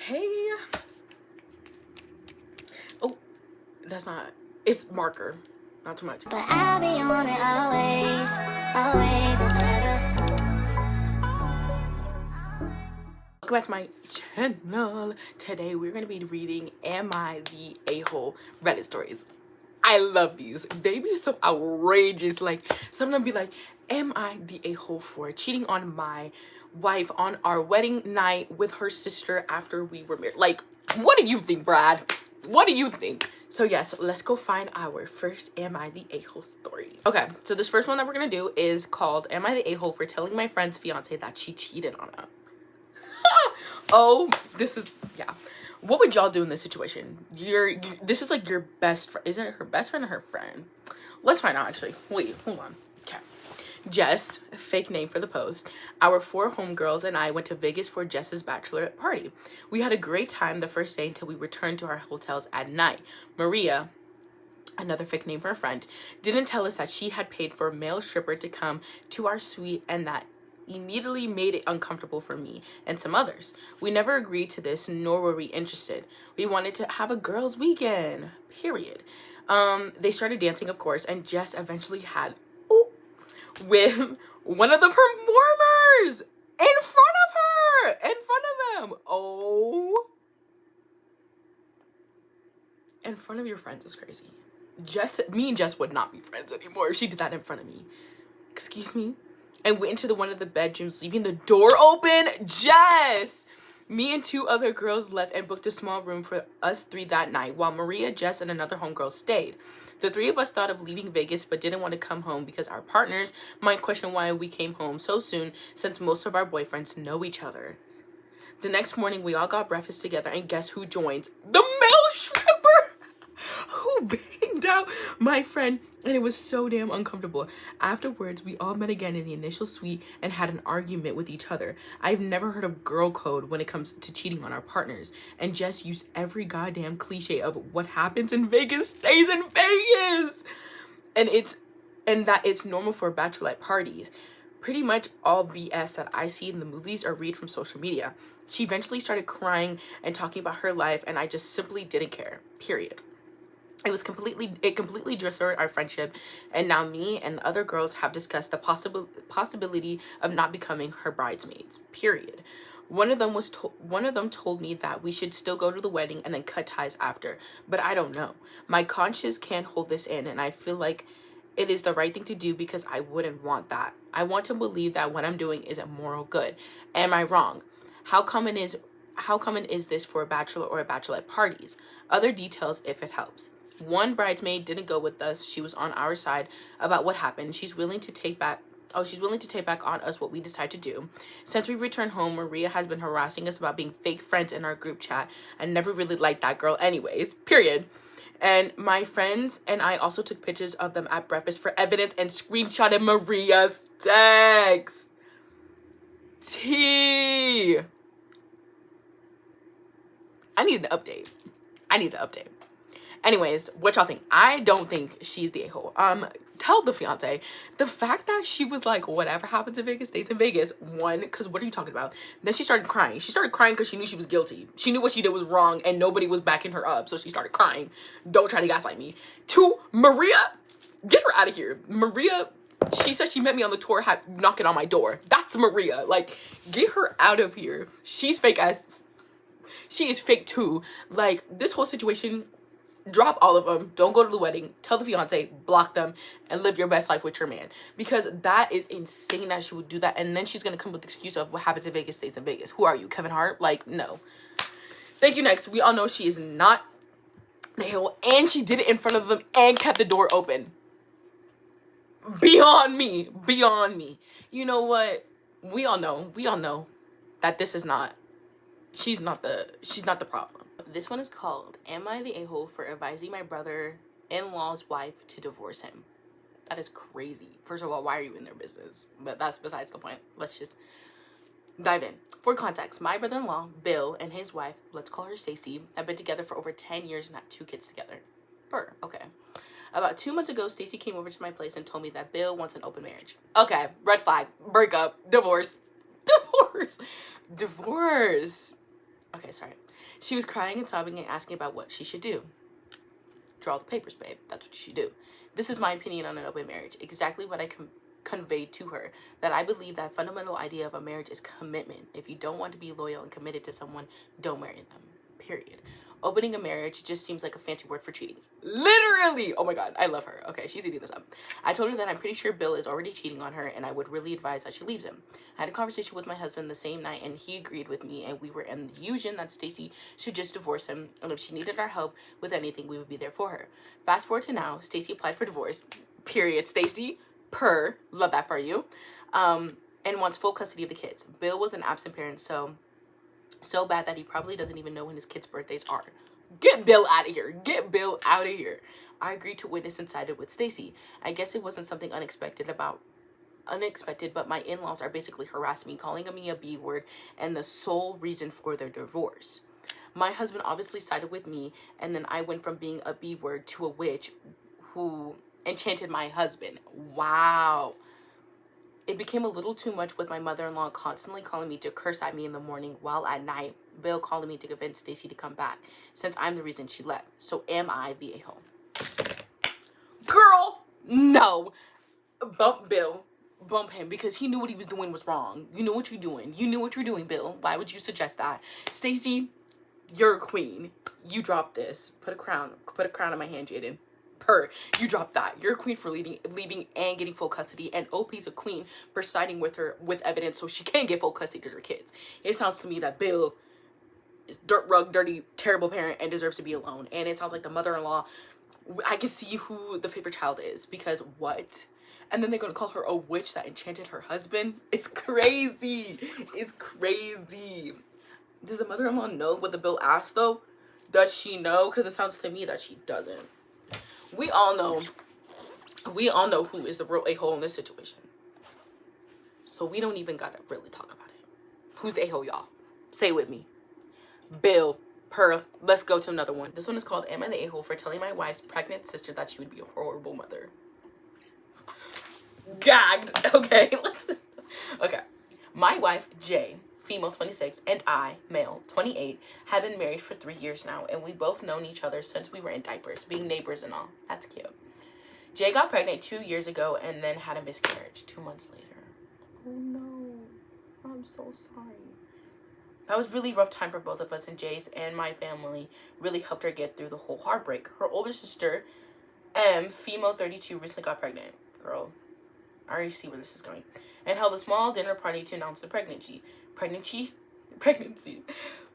Hey. Oh, that's not. It's marker. Not too much. But I'll be on it always, always and Welcome back to my channel. Today we're going to be reading Am I the A-hole Reddit stories. I love these. They be so outrageous. Like, some of them be like, am I the a-hole for cheating on my wife on our wedding night with her sister after we were married? Like, what do you think, Brad? What do you think? So yes, let's go find our first Am I the a-hole story. Okay, so this first one that we're gonna do is called Am I the a-hole for telling my friend's fiance that she cheated on her? Oh, this is, yeah. What would y'all do in this situation? This is like your best friend. Is it her best friend or her friend? Let's find out, actually. Wait, hold on. Okay. Jess, fake name for the post. Our 4 homegirls and I went to Vegas for Jess's bachelorette party. We had a great time the first day until we returned to our hotels at night. Maria, another fake name for a friend, didn't tell us that she had paid for a male stripper to come to our suite, and that immediately made it uncomfortable for me and some others. We never agreed to this, nor were we interested. We wanted to have a girls' weekend, period. They started dancing, of course, and Jess eventually had with one of the performers in front of her, in front of them. Oh, in front of your friends is crazy. Me and Jess would not be friends anymore if she did that in front of me. Excuse me? And went into one of the bedrooms, leaving the door open. Jess! Me and 2 other girls left and booked a small room for us 3 that night, while Maria, Jess, and another homegirl stayed. The 3 of us thought of leaving Vegas, but didn't want to come home because our partners might question why we came home so soon, since most of our boyfriends know each other. The next morning, we all got breakfast together, and guess who joins? The male stripper! Who banged out my friend, and it was so damn uncomfortable. Afterwards, we all met again in the initial suite and had an argument with each other. I've never heard of girl code when it comes to cheating on our partners, and Jess used every goddamn cliche of what happens in Vegas stays in Vegas, and that it's normal for bachelorette parties. Pretty much all BS that I see in the movies or read from social media. She eventually started crying and talking about her life, and I just simply didn't care, period. It completely destroyed our friendship, and now me and the other girls have discussed the possibility of not becoming her bridesmaids, period. One of them told me that we should still go to the wedding and then cut ties after, but I don't know. My conscience can't hold this in, and I feel like it is the right thing to do because I wouldn't want that. I want to believe that what I'm doing is a moral good. Am I wrong? How common is this for a bachelor or a bachelorette parties? Other details if it helps. One bridesmaid didn't go with us. She was on our side about what happened. She's willing to take back on us what we decide to do. Since we returned home, Maria has been harassing us about being fake friends in our group chat. I never really liked that girl anyways, period. And my friends and I also took pictures of them at breakfast for evidence and screenshotted Maria's text. T. I need an update. Anyways, what y'all think? I don't think she's the a-hole. Tell the fiance. The fact that she was like, whatever happens in Vegas stays in Vegas. 1, because what are you talking about? Then she started crying. She started crying because she knew she was guilty. She knew what she did was wrong and nobody was backing her up. So she started crying. Don't try to gaslight me. 2, Maria, get her out of here. Maria, she said she met me on the tour, knocking on my door. That's Maria. Like, get her out of here. She's fake as... She is fake too. Like, this whole situation... Drop all of them. Don't go to the wedding. Tell the fiance, block them, and live your best life with your man. Because that is insane that she would do that. And then she's going to come with the excuse of what happens in Vegas stays in Vegas. Who are you, Kevin Hart? Like, no. Thank you, next. We all know she is not the hell. And she did it in front of them and kept the door open. Beyond me. Beyond me. You know what? We all know that this is not... She's not the problem. This one is called, Am I the a-hole for advising my brother-in-law's wife to divorce him? That is crazy. First of all, why are you in their business? But that's besides the point. Let's just dive in. For context, my brother-in-law, Bill, and his wife, let's call her Stacy, have been together for over 10 years and have 2 kids together. Okay. About 2 months ago, Stacy came over to my place and told me that Bill wants an open marriage. Okay, red flag, breakup, divorce. Okay, sorry. She was crying and sobbing and asking about what she should do. Draw the papers, babe. That's what you should do. This is my opinion on an open marriage. Exactly what I conveyed to her. That I believe that fundamental idea of a marriage is commitment. If you don't want to be loyal and committed to someone, don't marry them. Period. Opening a marriage just seems like a fancy word for cheating. Literally! Oh my god, I love her. Okay, she's eating this up. I told her that I'm pretty sure Bill is already cheating on her and I would really advise that she leaves him. I had a conversation with my husband the same night and he agreed with me, and we were in the illusion that Stacy should just divorce him, and if she needed our help with anything, we would be there for her. Fast forward to now, Stacy applied for divorce. Period. Stacy, love that for you. And wants full custody of the kids. Bill was an absent parent, so bad that he probably doesn't even know when his kids' birthdays are. Get Bill out of here. Get Bill out of here. I agreed to witness and sided with Stacy. I guess it wasn't something unexpected, but my in-laws are basically harassing me, calling me a B word, and the sole reason for their divorce. My husband obviously sided with me, and then I went from being a B word to a witch who enchanted my husband. Wow. It became a little too much with my mother-in-law constantly calling me to curse at me in the morning, while at night, Bill calling me to convince Stacy to come back, since I'm the reason she left. So am I the a-hole? Girl, no. Bump Bill. Bump him, because he knew what he was doing was wrong. You know what you're doing. You knew what you're doing, Bill. Why would you suggest that? Stacy, you're a queen. You dropped this. Put a crown on my hand, Jaden. You dropped that. You're a queen for leaving and getting full custody, and OP's a queen for siding with her with evidence so she can get full custody of her kids. It sounds to me that Bill is dirty, terrible parent and deserves to be alone. And it sounds like the mother-in-law, I can see who the favorite child is, because what? And then they're gonna call her a witch that enchanted her husband? It's crazy. It's crazy. Does the mother-in-law know what the bill asked though? Does she know? Because it sounds to me that she doesn't. We all know who is the real a-hole in this situation. So we don't even gotta really talk about it. Who's the a-hole, y'all? Say it with me. Bill. Let's go to another one. This one is called Am I the a-hole for telling my wife's pregnant sister that she would be a horrible mother? Gagged. Okay, okay. My wife, Jay, female 26, and I, male 28, have been married for 3 years now, and we both known each other since we were in diapers, being neighbors and all. That's cute. Jay got pregnant 2 years ago and then had a miscarriage 2 months later. Oh no, I'm so sorry. That was really rough time for both of us, and Jay's and my family really helped her get through the whole heartbreak. Her older sister, M, female 32, recently got pregnant. Girl, I already see where this is going. And held a small dinner party to announce the pregnancy.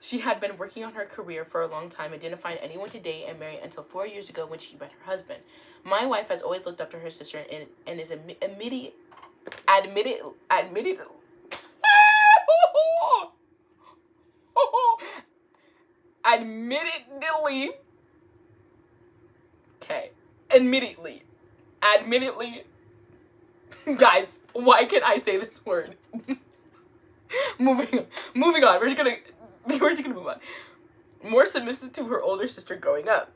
She had been working on her career for a long time and didn't find anyone to date and marry until 4 years ago when she met her husband. My wife has always looked up to her sister and is admitted admittedly, guys, why can't I say this word? Moving on. We're just gonna move on. More submissive to her older sister growing up.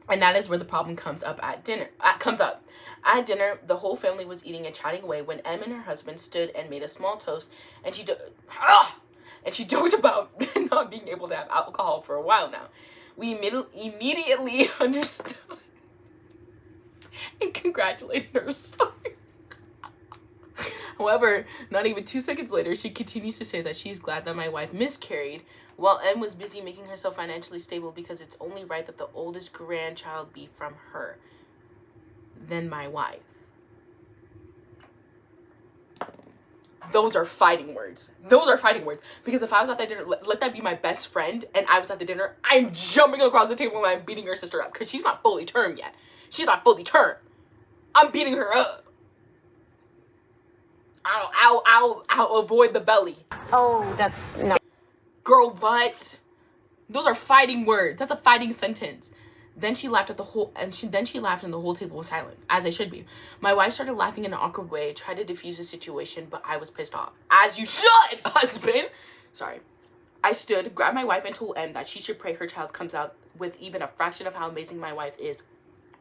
And that is where the problem comes up at dinner. At dinner, the whole family was eating and chatting away when Em and her husband stood and made a small toast, and she joked about not being able to have alcohol for a while now. We immediately understood and congratulated her. Sorry. However, not even 2 seconds later, she continues to say that she's glad that my wife miscarried while Em was busy making herself financially stable because it's only right that the oldest grandchild be from her, then my wife. Those are fighting words. Because if I was at that dinner, let that be my best friend, and I was at the dinner, I'm jumping across the table and I'm beating her sister up because she's not fully turned yet. I'm beating her up. I'll avoid the belly. Oh, that's no. Girl, but those are fighting words. That's a fighting sentence. Then she laughed and the whole table was silent, as they should be. My wife started laughing in an awkward way, tried to diffuse the situation, but I was pissed off. As you should, husband. Sorry. I stood, grabbed my wife, and told Em that she should pray her child comes out with even a fraction of how amazing my wife is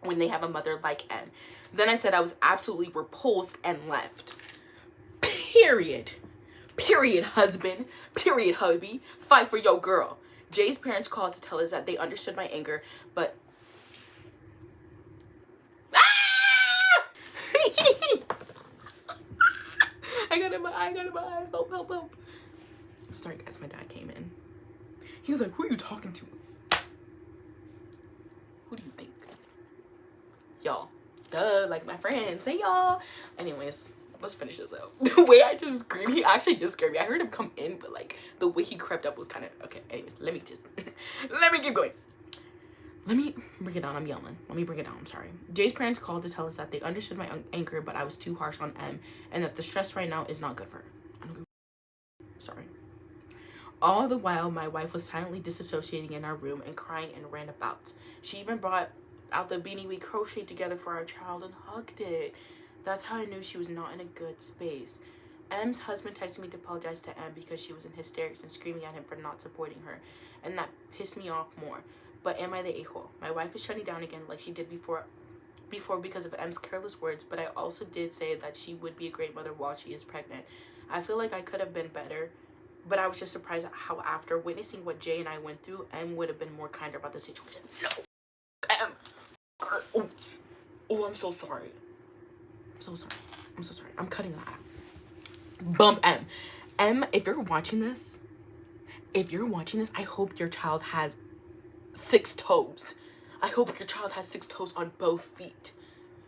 when they have a mother like Em. Then I said I was absolutely repulsed and left. Period. Period, husband. Period, hubby. Fight for your girl. Jay's parents called to tell us that they understood my anger, but... Ah! I got in my eye. Help. Sorry, guys, my dad came in. He was like, who are you talking to? Who do you think? Y'all. Duh, like my friends. Hey, y'all. Anyways, let's finish this out. The way I just screamed, he actually did scare me. I heard him come in, but like the way he crept up was kind of okay. Anyways, let me keep going. Let me bring it down. I'm yelling. Let me bring it down. I'm sorry. Jay's parents called to tell us that they understood my anger, but I was too harsh on M, and that the stress right now is not good for her. Sorry. All the while, my wife was silently disassociating in our room and crying and ran about. She even brought out the beanie we crocheted together for our child and hugged it. That's how I knew she was not in a good space. M's husband texted me to apologize to M because she was in hysterics and screaming at him for not supporting her, and that pissed me off more. But am I the a-hole? My wife is shutting down again like she did before because of M's careless words, but I also did say that she would be a great mother while she is pregnant. I feel like I could have been better, but I was just surprised at how after witnessing what Jay and I went through, M would have been more kinder about the situation. No! M! Oh, I'm so sorry. I'm so sorry. I'm cutting that out. Bump M. M, if you're watching this, I hope your child has 6 toes. I hope your child has 6 toes on both feet.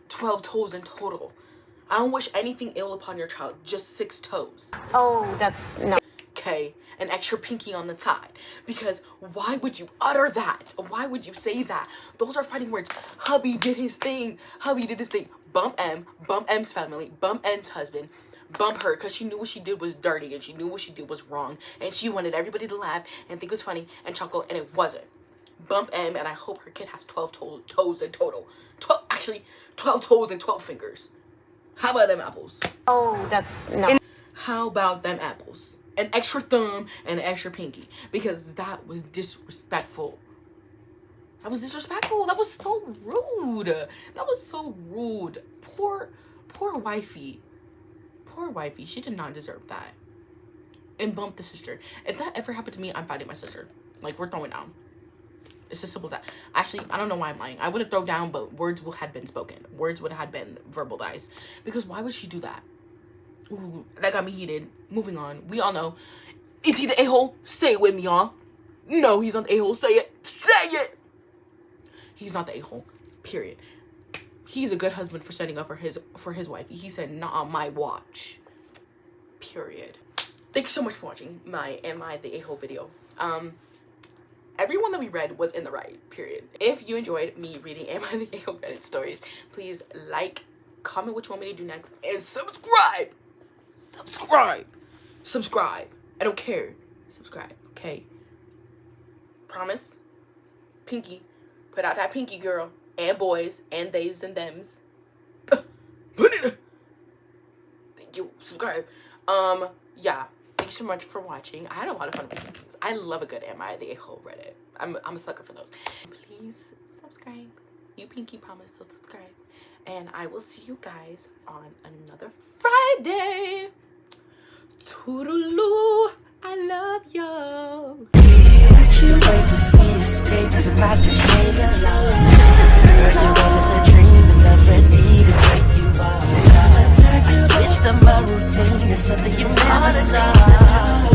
12 toes in total. I don't wish anything ill upon your child, just 6 toes. Oh, that's no. Okay, an extra pinky on the side. Because why would you utter that? Why would you say that? Those are fighting words. Hubby did his thing. Hubby did this thing. Bump M, bump M's family, bump M's husband, bump her because she knew what she did was dirty and she knew what she did was wrong. And she wanted everybody to laugh and think it was funny and chuckle, and it wasn't. Bump M, and I hope her kid has 12 toes in total. 12 toes and 12 fingers. How about them apples? Oh, that's no. How about them apples? An extra thumb and an extra pinky. Because that was disrespectful. That was disrespectful. That was so rude. That was so rude. Poor wifey. Poor wifey. She did not deserve that. And bump the sister. If that ever happened to me, I'm fighting my sister. Like, we're throwing down. It's as simple as that. Actually, I don't know why I'm lying. I wouldn't throw down, but words had been spoken. Words would have been verbalized. Because why would she do that? Ooh, that got me heated. Moving on. We all know. Is he the a-hole? Say it with me, y'all. No, he's not the a-hole. Say it. Say it! He's not the a-hole. Period. He's a good husband for standing up for his wife. He said, not on my watch. Period. Thank you so much for watching my Am I the A-hole video. Everyone that we read was in the right, period. If you enjoyed me reading Am I the A-hole Reddit stories, please like, comment what you want me to do next, and subscribe. Subscribe. I don't care. Subscribe, okay? Promise? Pinky. Put out that pinky, girl. And boys. And theys and thems. Put it. Thank you. Subscribe. Yeah. Thank you so much for watching. I had a lot of fun with these. I love a good Am I the A-hole Reddit. I'm a sucker for those. Please subscribe. You pinky promise to subscribe. And I will see you guys on another Friday. Toodaloo. I love y'all. You wait to stay escape to my shade alone. Girl, you know it's a dream and never need to break you off. I switched up my routine to something you never saw.